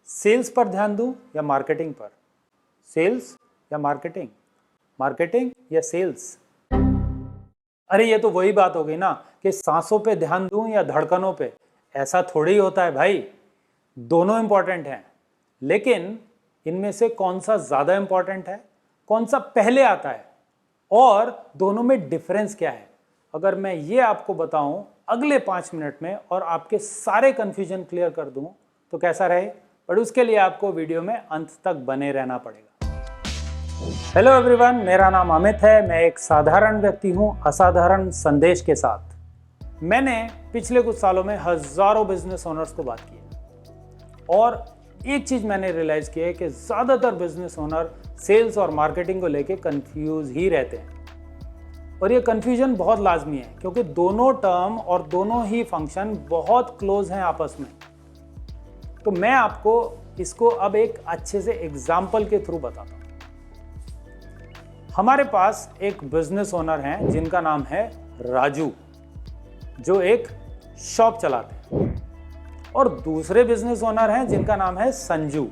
Sales पर ध्यान दूं या मार्केटिंग पर? सेल्स या मार्केटिंग? मार्केटिंग या सेल्स? अरे ये तो वही बात हो गई ना कि सांसों पे ध्यान दूं या धड़कनों पे। ऐसा थोड़ी ही होता है भाई, दोनों इंपॉर्टेंट हैं। लेकिन इनमें से कौन सा ज्यादा इंपॉर्टेंट है, कौन सा पहले आता है और दोनों में डिफरेंस क्या है, अगर मैं ये आपको बताऊं अगले 5 मिनट में और आपके सारे कंफ्यूजन क्लियर कर दूं तो कैसा रहे? पर उसके लिए आपको वीडियो में अंत तक बने रहना पड़ेगा। हेलो एवरीवन, मेरा नाम अमित है। मैं एक साधारण व्यक्ति हूं असाधारण संदेश के साथ। मैंने पिछले कुछ सालों में हजारों बिजनेस ओनर्स को बात की है और एक चीज मैंने रियलाइज किया है कि ज्यादातर बिजनेस ओनर सेल्स और मार्केटिंग को लेके कंफ्यूज ही रहते हैं। और ये कंफ्यूजन बहुत लाजमी है क्योंकि दोनों टर्म और दोनों ही फंक्शन बहुत क्लोज हैं आपस में। तो मैं आपको इसको अब एक अच्छे से एग्जाम्पल के थ्रू बताता हूं। हमारे पास एक बिजनेस ओनर हैं जिनका नाम है राजू, जो एक शॉप चलाते हैं, और दूसरे बिजनेस ओनर हैं जिनका नाम है संजू,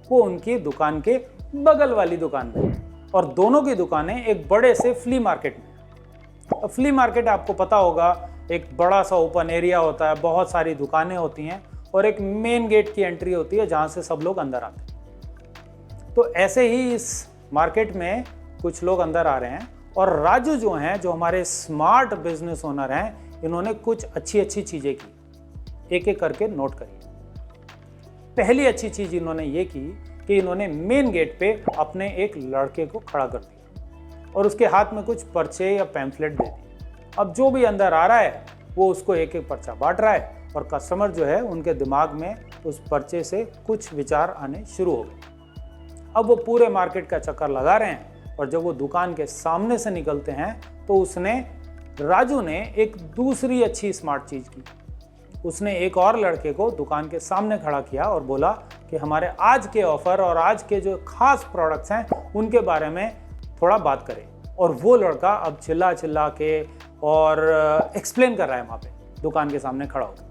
वो उनकी दुकान के बगल वाली दुकान में है। और दोनों की दुकानें एक बड़े से फ्ली मार्केट में। फ्ली मार्केट आपको पता होगा, एक बड़ा सा ओपन एरिया होता है, बहुत सारी दुकानें होती हैं और एक मेन गेट की एंट्री होती है जहां से सब लोग अंदर आते हैं। तो ऐसे ही इस मार्केट में कुछ लोग अंदर आ रहे हैं और राजू जो हैं, जो हमारे स्मार्ट बिजनेस ओनर हैं, इन्होंने कुछ अच्छी अच्छी चीजें की। एक एक करके नोट करिए। पहली अच्छी चीज इन्होंने ये की कि इन्होंने मेन गेट पे अपने एक लड़के को खड़ा कर दिया और उसके हाथ में कुछ पर्चे या पैम्फलेट दे दिए। अब जो भी अंदर आ रहा है वो उसको एक एक पर्चा बांट रहा है और कस्टमर जो है उनके दिमाग में उस पर्चे से कुछ विचार आने शुरू हो गए। अब वो पूरे मार्केट का चक्कर लगा रहे हैं और जब वो दुकान के सामने से निकलते हैं तो राजू ने एक दूसरी अच्छी स्मार्ट चीज की। उसने एक और लड़के को दुकान के सामने खड़ा किया और बोला कि हमारे आज के ऑफर और आज के जो खास प्रोडक्ट्स हैं उनके बारे में थोड़ा बात करें। और वो लड़का अब चिल्ला चिल्ला के और एक्सप्लेन कर रहा है वहाँ पे दुकान के सामने खड़ा होकर।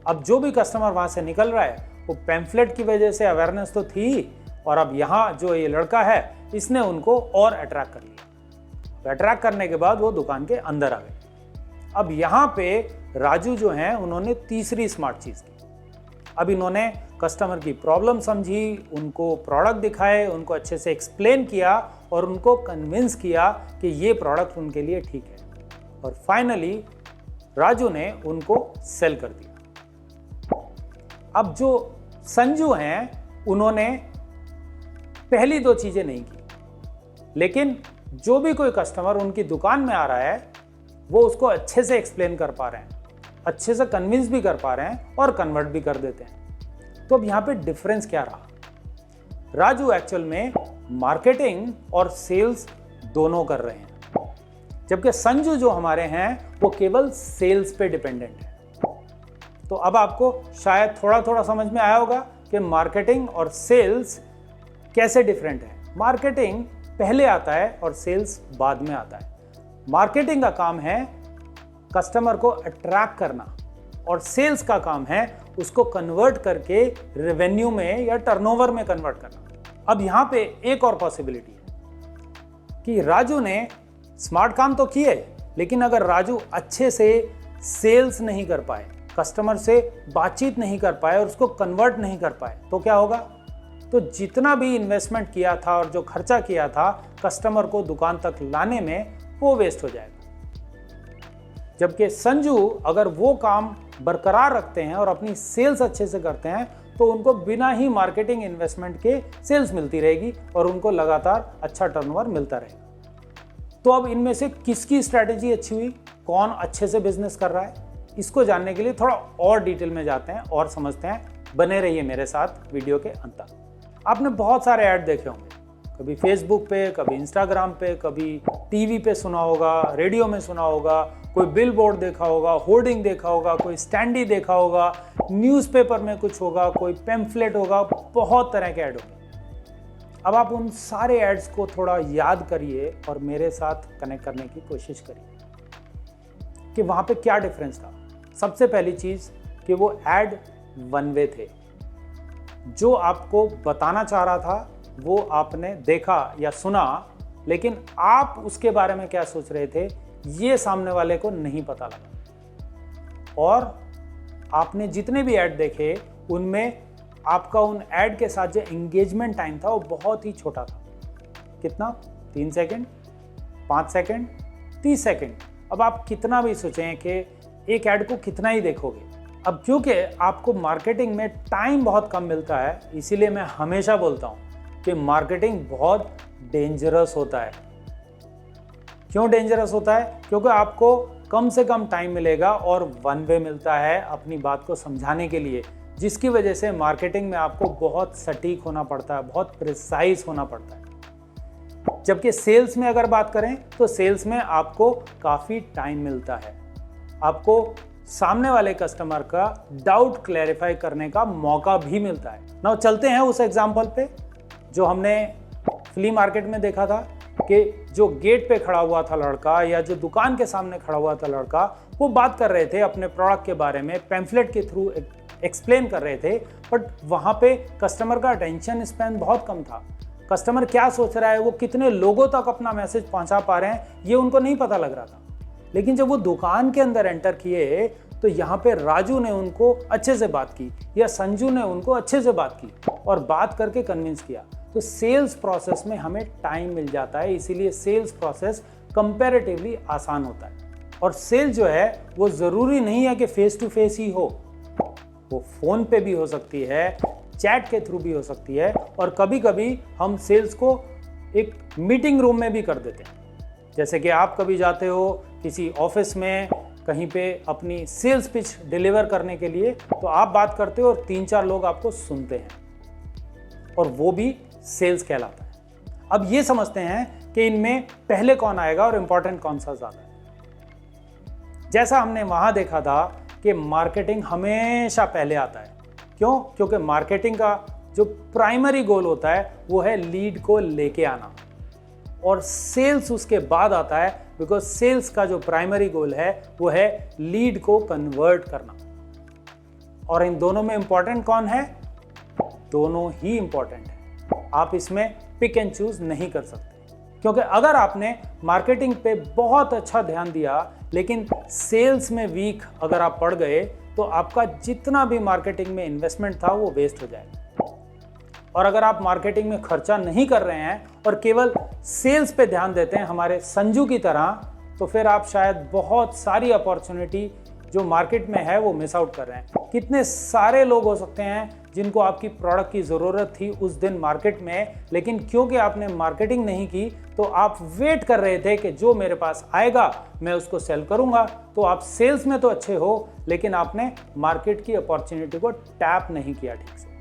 अब जो भी कस्टमर वहाँ से निकल रहा है वो पैम्फलेट की वजह से अवेयरनेस तो थी, और अब यहाँ जो ये लड़का है इसने उनको और अट्रैक्ट कर लिया। अट्रैक्ट करने के बाद वो दुकान के अंदर आ गए। अब यहाँ पे राजू जो हैं उन्होंने तीसरी स्मार्ट चीज की। अब इन्होंने कस्टमर की प्रॉब्लम समझी, उनको प्रोडक्ट दिखाए, उनको अच्छे से एक्सप्लेन किया और उनको कन्विंस किया कि ये प्रोडक्ट उनके लिए ठीक है। और फाइनली राजू ने उनको सेल कर दिया। अब जो संजू हैं उन्होंने पहली दो चीजें नहीं की, लेकिन जो भी कोई कस्टमर उनकी दुकान में आ रहा है वो उसको अच्छे से एक्सप्लेन कर पा रहे हैं, अच्छे से कन्विंस भी कर पा रहे हैं और कन्वर्ट भी कर देते हैं। तो अब यहाँ पे डिफरेंस क्या रहा? राजू एक्चुअल में मार्केटिंग और सेल्स दोनों कर रहे हैं, जबकि संजू जो हमारे हैं वो केवल सेल्स पे डिपेंडेंट है। तो अब आपको शायद थोड़ा थोड़ा समझ में आया होगा कि मार्केटिंग और सेल्स कैसे डिफरेंट है। मार्केटिंग पहले आता है और सेल्स बाद में आता है। मार्केटिंग का काम है कस्टमर को अट्रैक्ट करना और सेल्स का काम है उसको कन्वर्ट करके रेवेन्यू में या टर्नओवर में कन्वर्ट करना। अब यहां पे एक और पॉसिबिलिटी है कि राजू ने स्मार्ट काम तो किए, लेकिन अगर राजू अच्छे से सेल्स नहीं कर पाए, कस्टमर से बातचीत नहीं कर पाए और उसको कन्वर्ट नहीं कर पाए, तो क्या होगा? तो जितना भी इन्वेस्टमेंट किया था और जो खर्चा किया था कस्टमर को दुकान तक लाने में, वो वेस्ट हो जाएगा। जबकि संजू अगर वो काम बरकरार रखते हैं और अपनी सेल्स अच्छे से करते हैं तो उनको बिना ही मार्केटिंग इन्वेस्टमेंट के सेल्स मिलती रहेगी और उनको लगातार अच्छा टर्नओवर मिलता रहेगा। तो अब इनमें से किसकी स्ट्रैटेजी अच्छी हुई, कौन अच्छे से बिजनेस कर रहा है, इसको जानने के लिए थोड़ा और डिटेल में जाते हैं और समझते हैं। बने रहिए मेरे साथ वीडियो के अंत तक। आपने बहुत सारे ऐड देखे होंगे, कभी फेसबुक पे, कभी इंस्टाग्राम पे, कभी टीवी पे सुना होगा, रेडियो में सुना होगा, कोई बिल बोर्ड देखा होगा, होर्डिंग देखा होगा, कोई स्टैंडी देखा होगा, न्यूज़पेपर में कुछ होगा, कोई पैम्फलेट होगा, बहुत तरह के ऐड होंगे। अब आप उन सारे एड्स को थोड़ा याद करिए और मेरे साथ कनेक्ट करने की कोशिश करिए कि वहाँ पे क्या डिफरेंस था। सबसे पहली चीज़ कि वो ऐड वन वे थे। जो आपको बताना चाह रहा था वो आपने देखा या सुना, लेकिन आप उसके बारे में क्या सोच रहे थे ये सामने वाले को नहीं पता लगा। और आपने जितने भी ऐड देखे उनमें आपका उन ऐड के साथ जो एंगेजमेंट टाइम था वो बहुत ही छोटा था। कितना? 3 सेकंड, 5 सेकंड, 30 सेकंड। अब आप कितना भी सोचें कि एक ऐड को कितना ही देखोगे। अब क्योंकि आपको मार्केटिंग में टाइम बहुत कम मिलता है, इसीलिए मैं हमेशा बोलता हूं कि मार्केटिंग बहुत डेंजरस होता है। क्यों डेंजरस होता है? क्योंकि आपको कम से कम टाइम मिलेगा और वन वे मिलता है अपनी बात को समझाने के लिए, जिसकी वजह से मार्केटिंग में आपको बहुत सटीक होना पड़ता है, बहुत प्रिसाइज होना पड़ता है। जबकि सेल्स में अगर बात करें तो सेल्स में आपको काफ़ी टाइम मिलता है, आपको सामने वाले कस्टमर का डाउट क्लैरिफाई करने का मौका भी मिलता है। नाउ चलते हैं उस एग्जांपल पे जो हमने फ्ली मार्केट में देखा था कि जो गेट पे खड़ा हुआ था लड़का या जो दुकान के सामने खड़ा हुआ था लड़का, वो बात कर रहे थे अपने प्रोडक्ट के बारे में, पैम्फलेट के थ्रू एक्सप्लेन कर रहे थे, बट वहाँ पे कस्टमर का अटेंशन स्पैन बहुत कम था। कस्टमर क्या सोच रहा है, वो कितने लोगों तक अपना मैसेज पहुँचा पा रहे हैं, ये उनको नहीं पता लग रहा था। लेकिन जब वो दुकान के अंदर एंटर किए तो यहाँ पे राजू ने उनको अच्छे से बात की या संजू ने उनको अच्छे से बात की और बात करके कन्विंस किया। तो सेल्स प्रोसेस में हमें टाइम मिल जाता है, इसीलिए सेल्स प्रोसेस कंपैरेटिवली आसान होता है। और सेल जो है वो ज़रूरी नहीं है कि फेस टू फेस ही हो, वो फ़ोन पे भी हो सकती है, चैट के थ्रू भी हो सकती है, और कभी कभी हम सेल्स को एक मीटिंग रूम में भी कर देते हैं। जैसे कि आप कभी जाते हो किसी ऑफिस में कहीं पे अपनी सेल्स पिच डिलीवर करने के लिए, तो आप बात करते हो और 3-4 लोग आपको सुनते हैं, और वो भी सेल्स कहलाता है। अब ये समझते हैं कि इनमें पहले कौन आएगा और इंपॉर्टेंट कौन सा ज़्यादा है। जैसा हमने वहाँ देखा था कि मार्केटिंग हमेशा पहले आता है। क्यों? क्योंकि मार्केटिंग का जो प्राइमरी गोल होता है वो है लीड को लेके आना, और सेल्स उसके बाद आता है, बिकॉज सेल्स का जो प्राइमरी गोल है वो है लीड को कन्वर्ट करना। और इन दोनों में इंपॉर्टेंट कौन है? दोनों ही इंपॉर्टेंट है। आप इसमें पिक एंड चूज नहीं कर सकते, क्योंकि अगर आपने मार्केटिंग पे बहुत अच्छा ध्यान दिया लेकिन सेल्स में वीक अगर आप पड़ गए तो आपका जितना भी मार्केटिंग में इन्वेस्टमेंट था वो वेस्ट हो जाएगा। और अगर आप मार्केटिंग में खर्चा नहीं कर रहे हैं और केवल सेल्स पे ध्यान देते हैं हमारे संजू की तरह, तो फिर आप शायद बहुत सारी अपॉर्चुनिटी जो मार्केट में है वो मिस आउट कर रहे हैं। कितने सारे लोग हो सकते हैं जिनको आपकी प्रोडक्ट की ज़रूरत थी उस दिन मार्केट में, लेकिन क्योंकि आपने मार्केटिंग नहीं की तो आप वेट कर रहे थे कि जो मेरे पास आएगा मैं उसको सेल करूंगा। तो आप सेल्स में तो अच्छे हो, लेकिन आपने मार्केट की अपॉर्चुनिटी को टैप नहीं किया ठीक से।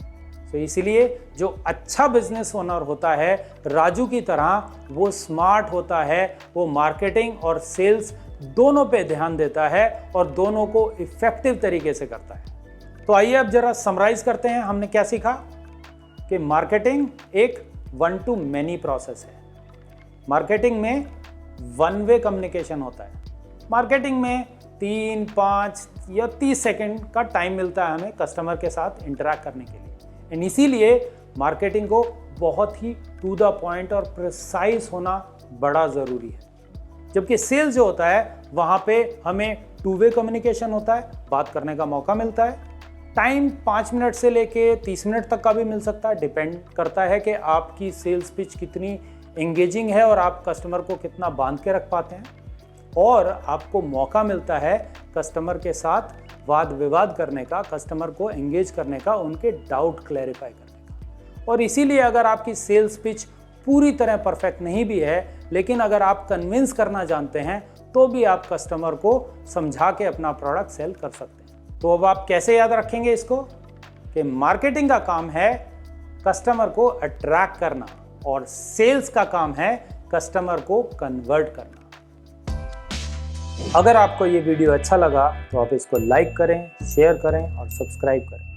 तो इसीलिए जो अच्छा बिजनेस ओनर होता है राजू की तरह, वो स्मार्ट होता है, वो मार्केटिंग और सेल्स दोनों पे ध्यान देता है और दोनों को इफेक्टिव तरीके से करता है। तो आइए अब जरा समराइज करते हैं हमने क्या सीखा। कि मार्केटिंग एक 1 to many प्रोसेस है। मार्केटिंग में 1 वे कम्युनिकेशन होता है। मार्केटिंग में 3, 5 या 30 सेकंड का टाइम मिलता है हमें कस्टमर के साथ इंटरैक्ट करने के लिए, एंड इसीलिए मार्केटिंग को बहुत ही टू द पॉइंट और प्रिसाइज होना बड़ा ज़रूरी है। जबकि सेल्स जो होता है वहाँ पे हमें 2 वे कम्युनिकेशन होता है, बात करने का मौका मिलता है। टाइम 5 मिनट से लेके 30 मिनट तक का भी मिल सकता है, डिपेंड करता है कि आपकी सेल्स पिच कितनी एंगेजिंग है और आप कस्टमर को कितना बांध के रख पाते हैं। और आपको मौका मिलता है कस्टमर के साथ वाद विवाद करने का, कस्टमर को एंगेज करने का, उनके डाउट क्लैरिफाई करने का। और इसीलिए अगर आपकी सेल्स पिच पूरी तरह परफेक्ट नहीं भी है, लेकिन अगर आप कन्विंस करना जानते हैं तो भी आप कस्टमर को समझा के अपना प्रोडक्ट सेल कर सकते हैं। तो अब आप कैसे याद रखेंगे इसको कि मार्केटिंग का काम है कस्टमर को अट्रैक्ट करना और सेल्स का काम है कस्टमर को कन्वर्ट करना। अगर आपको ये वीडियो अच्छा लगा तो आप इसको लाइक करें, शेयर करें और सब्सक्राइब करें।